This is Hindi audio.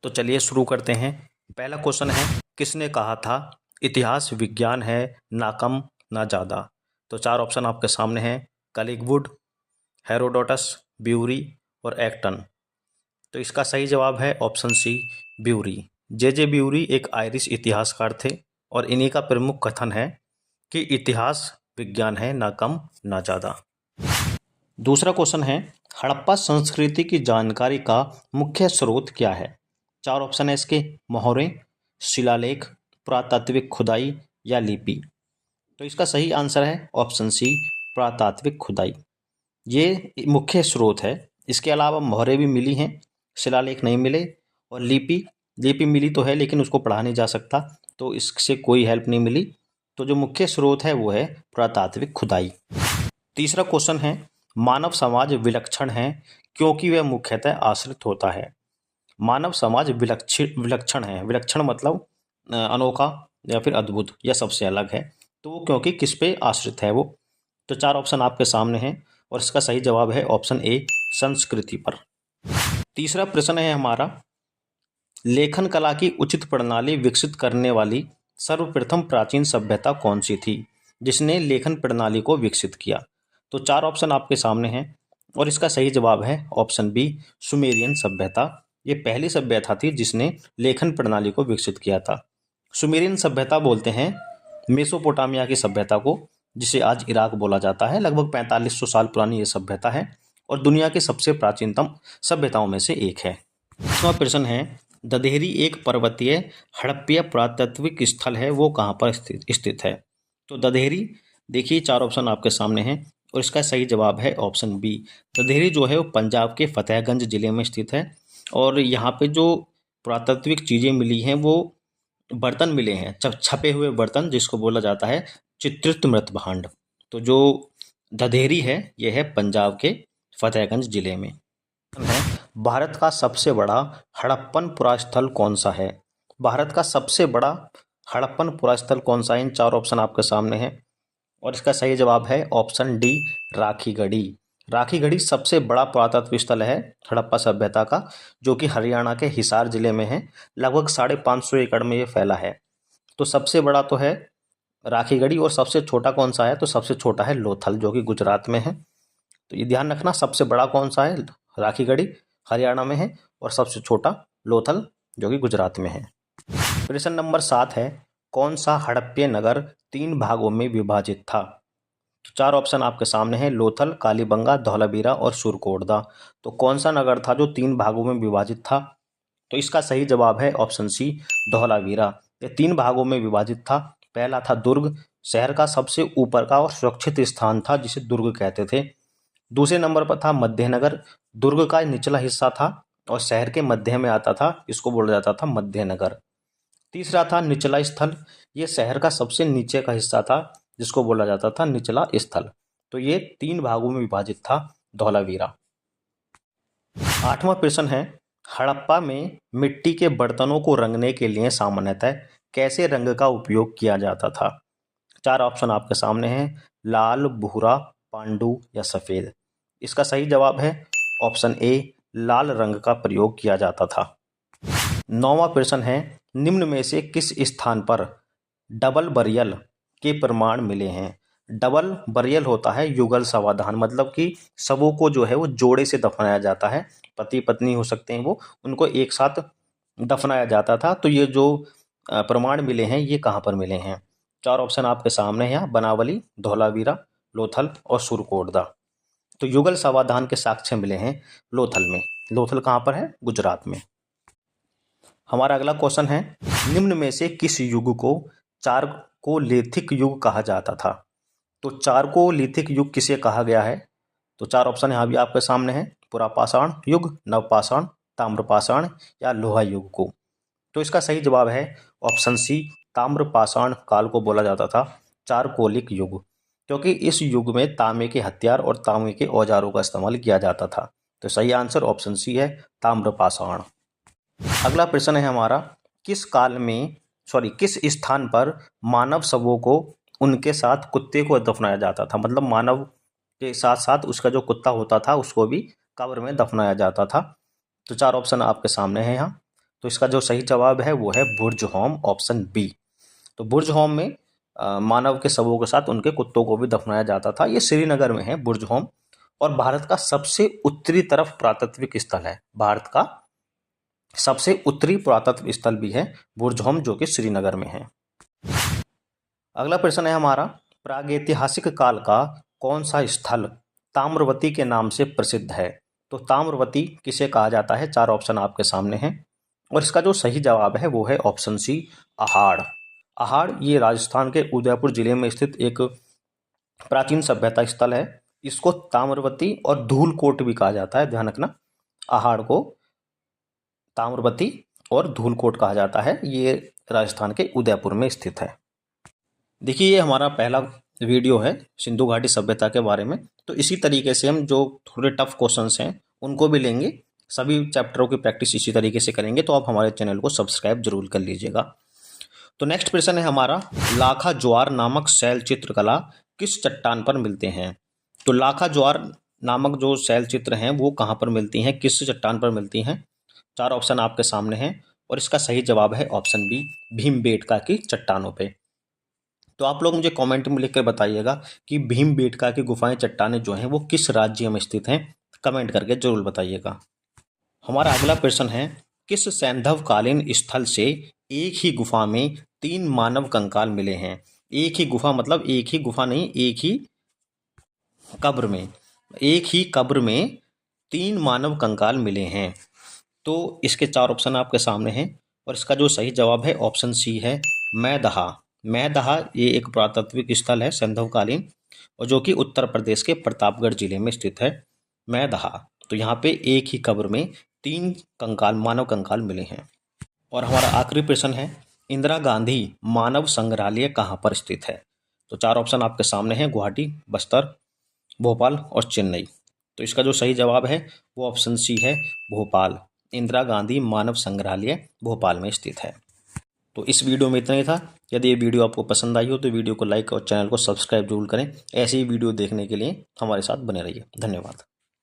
तो चलिए शुरू करते हैं। पहला क्वेश्चन है, किसने कहा था इतिहास विज्ञान है ना कम ना ज़्यादा। तो चार ऑप्शन आपके सामने हैं, कलिगवुड, हेरोडोटस, ब्यूरी और एक्टन। तो इसका सही जवाब है ऑप्शन सी, ब्यूरी। जे ब्यूरी एक आयरिश इतिहासकार थे और इन्हीं का प्रमुख कथन है कि इतिहास विज्ञान है ना कम ना ज़्यादा। दूसरा क्वेश्चन है, हड़प्पा संस्कृति की जानकारी का मुख्य स्रोत क्या है। चार ऑप्शन है इसके, मोहरें, शिलालेख, पुरातात्विक खुदाई या लिपि। तो इसका सही आंसर है ऑप्शन सी, पुरातात्विक खुदाई। ये मुख्य स्रोत है। इसके अलावा मोहरें भी मिली हैं, शिलालेख नहीं मिले, और लिपि मिली तो है लेकिन उसको पढ़ा नहीं जा सकता, तो इससे कोई हेल्प नहीं मिली। तो जो मुख्य स्रोत है वो है पुरातात्विक खुदाई। तीसरा क्वेश्चन है, मानव समाज विलक्षण है क्योंकि वह मुख्यतः आश्रित होता है। मानव समाज विलक्षण है, विलक्षण मतलब अनोखा या फिर अद्भुत या सबसे अलग है। तो वो क्योंकि किस पे आश्रित है वो। तो चार ऑप्शन आपके सामने हैं और इसका सही जवाब है ऑप्शन ए, संस्कृति पर। तीसरा प्रश्न है हमारा, लेखन कला की उचित प्रणाली विकसित करने वाली सर्वप्रथम प्राचीन सभ्यता कौन सी थी जिसने लेखन प्रणाली को विकसित किया। तो चार ऑप्शन आपके सामने हैं और इसका सही जवाब है ऑप्शन बी, सुमेरियन सभ्यता। ये पहली सभ्यता थी जिसने लेखन प्रणाली को विकसित किया था। सुमेरियन सभ्यता बोलते हैं मेसोपोटामिया की सभ्यता को, जिसे आज इराक बोला जाता है। लगभग 4500 साल पुरानी ये सभ्यता है और दुनिया की सबसे प्राचीनतम सभ्यताओं में से एक है। इसका प्रश्न है, ददेहरी एक पर्वतीय हड़प्पीय पुरातात्विक स्थल है, वो कहाँ पर स्थित है। तो ददेहरी, देखिए चार ऑप्शन आपके सामने हैं और इसका सही जवाब है ऑप्शन बी। ददेहरी जो है वो पंजाब के फतेहगंज जिले में स्थित है और यहाँ पे जो पुरातात्विक चीज़ें मिली हैं वो बर्तन मिले हैं, छपे हुए बर्तन, जिसको बोला जाता है चित्रित मृत भांड। तो जो ददेहरी है ये है पंजाब के फतेहगंज जिले में है। भारत का सबसे बड़ा हड़प्पन पुरास्थल कौन सा है। भारत का सबसे बड़ा हड़प्पन पुरास्थल कौन सा है, इन चार ऑप्शन आपके सामने हैं और इसका सही जवाब है ऑप्शन डी, राखीगढ़ी। राखीगढ़ी सबसे बड़ा पुरातत्व स्थल है हड़प्पा सभ्यता का, जो कि हरियाणा के हिसार जिले में है। लगभग 550 एकड़ में ये फैला है। तो सबसे बड़ा तो है राखीगढ़ी और सबसे छोटा कौन सा है, तो सबसे छोटा है लोथल, जो कि गुजरात में है। तो ये ध्यान रखना, सबसे बड़ा कौन सा है, राखीगढ़ी हरियाणा में है और सबसे छोटा लोथल जो कि गुजरात में है। प्रश्न नंबर 7 है, कौन सा हड़प्पीय नगर 3 भागों में विभाजित था। तो चार ऑप्शन आपके सामने हैं, लोथल, कालीबंगा, धौलावीरा और सुरकोटदा। तो कौन सा नगर था जो 3 भागों में विभाजित था। तो इसका सही जवाब है ऑप्शन सी, धौलावीरा। ये 3 भागों में विभाजित था। पहला था दुर्ग, शहर का सबसे ऊपर का और सुरक्षित स्थान था जिसे दुर्ग कहते थे। दूसरे नंबर पर था मध्यनगर, दुर्ग का निचला हिस्सा था और शहर के मध्य में आता था, इसको बोला जाता था मध्यनगर। तीसरा था निचला स्थल, ये शहर का सबसे नीचे का हिस्सा था जिसको बोला जाता था निचला स्थल। तो ये 3 भागों में विभाजित था धौलावीरा। 8वां प्रश्न है, हड़प्पा में मिट्टी के बर्तनों को रंगने के लिए सामान्यतः कैसे रंग का उपयोग किया जाता था। चार ऑप्शन आपके सामने हैं, लाल, भूरा, पांडु या सफेद। इसका सही जवाब है ऑप्शन ए, लाल रंग का प्रयोग किया जाता था। 9वां प्रश्न है, निम्न में से किस स्थान पर डबल बरियल के प्रमाण मिले हैं। डबल बरियल होता है युगल समाधान, मतलब कि सबों को जो है वो जोड़े से दफनाया जाता है। पति पत्नी हो सकते हैं, वो उनको एक साथ दफनाया जाता था। तो ये जो प्रमाण मिले हैं ये कहाँ पर मिले हैं। चार ऑप्शन आपके सामने हैं, बनावली, धौलावीरा, लोथल और सुरकोटदा। तो युगल समाधान के साक्ष्य मिले हैं लोथल में। लोथल कहाँ पर है, गुजरात में। हमारा अगला क्वेश्चन है, निम्न में से किस युग को चारकोलिथिक युग कहा जाता था। तो चारकोलिथिक युग किसे कहा गया है। तो चार ऑप्शन यहाँ भी आपके सामने हैं, पुरापाषाण युग, नवपाषाण, ताम्रपाषाण या लोहा युग को। तो इसका सही जवाब है ऑप्शन सी, ताम्रपाषाण काल को बोला जाता था चारकोलिक युग, क्योंकि इस युग में तांबे के हथियार और तांबे के औजारों का इस्तेमाल किया जाता था। तो सही आंसर ऑप्शन सी है, ताम्रपाषाण। अगला प्रश्न है हमारा, किस स्थान पर मानव शवों को उनके साथ कुत्ते को दफनाया जाता था। मतलब मानव के साथ साथ उसका जो कुत्ता होता था उसको भी कब्र में दफनाया जाता था। तो चार ऑप्शन आपके सामने हैं यहाँ। तो इसका जो सही जवाब है वो है बुर्ज होम, ऑप्शन बी। तो बुर्ज होम में मानव के शवों के साथ उनके कुत्तों को भी दफनाया जाता था। ये श्रीनगर में है बुर्ज होम, और भारत का सबसे उत्तरी तरफ पुरातत्विक स्थल है। भारत का सबसे उत्तरी पुरातत्व स्थल भी है बुर्ज होम, जो कि श्रीनगर में है। अगला प्रश्न है हमारा, प्रागैतिहासिक काल का कौन सा स्थल ताम्रवती के नाम से प्रसिद्ध है? तो ताम्रवती किसे कहा जाता है? 4 ऑप्शन आपके सामने हैं, और इसका जो सही जवाब है वो है ऑप्शन सी, अहाड़। अहाड़ ये राजस्थान के उदयपुर जिले में स्थित एक प्राचीन सभ्यता स्थल है। इसको ताम्रवती और धूलकोट भी कहा जाता है, ध्यान रखना। अहाड़ को ताम्रवती और धूलकोट कहा जाता है। ये राजस्थान के उदयपुर में स्थित है। देखिए, ये हमारा पहला वीडियो है सिंधु घाटी सभ्यता के बारे में। तो इसी तरीके से हम जो थोड़े टफ क्वेश्चंस हैं उनको भी लेंगे, सभी चैप्टरों की प्रैक्टिस इसी तरीके से करेंगे। तो आप हमारे चैनल को सब्सक्राइब जरूर कर लीजिएगा। तो नेक्स्ट प्रश्न है हमारा, लाखा ज्वार नामक शैल चित्रकला किस चट्टान पर मिलते हैं? तो लाखा ज्वार नामक जो शैल चित्र हैं वो कहाँ पर मिलती हैं, किस चट्टान पर मिलती हैं? 4 ऑप्शन आपके सामने हैं, और इसका सही जवाब है ऑप्शन बी, भीमबेटका की चट्टानों पे। तो आप लोग मुझे कमेंट में लिखकर बताइएगा कि भीमबेटका की गुफाएं, चट्टानें जो हैं वो किस राज्य में स्थित हैं, कमेंट करके जरूर बताइएगा। हमारा अगला प्रश्न है, किस सैंधवकालीन स्थल से एक ही गुफा में 3 मानव कंकाल मिले हैं? एक ही गुफा मतलब एक ही गुफा नहीं, एक ही कब्र में, एक ही कब्र में 3 मानव कंकाल मिले हैं। तो इसके 4 ऑप्शन आपके सामने हैं, और इसका जो सही जवाब है ऑप्शन सी है, मैदहा। मैदहा ये एक पुरातात्विक स्थल है सैंधवकालीन, और जो कि उत्तर प्रदेश के प्रतापगढ़ जिले में स्थित है, मैदहा। तो यहाँ पे एक ही कब्र में 3 कंकाल, मानव कंकाल मिले हैं। और हमारा आखिरी प्रश्न है, इंदिरा गांधी मानव संग्रहालय कहाँ पर स्थित है? तो 4 ऑप्शन आपके सामने हैं, गुवाहाटी, बस्तर, भोपाल और चेन्नई। तो इसका जो सही जवाब है वो ऑप्शन सी है, भोपाल। इंदिरा गांधी मानव संग्रहालय भोपाल में स्थित है। तो इस वीडियो में इतना ही था। यदि ये वीडियो आपको पसंद आई हो तो वीडियो को लाइक और चैनल को सब्सक्राइब जरूर करें। ऐसे ही वीडियो देखने के लिए हमारे साथ बने रहिए। धन्यवाद।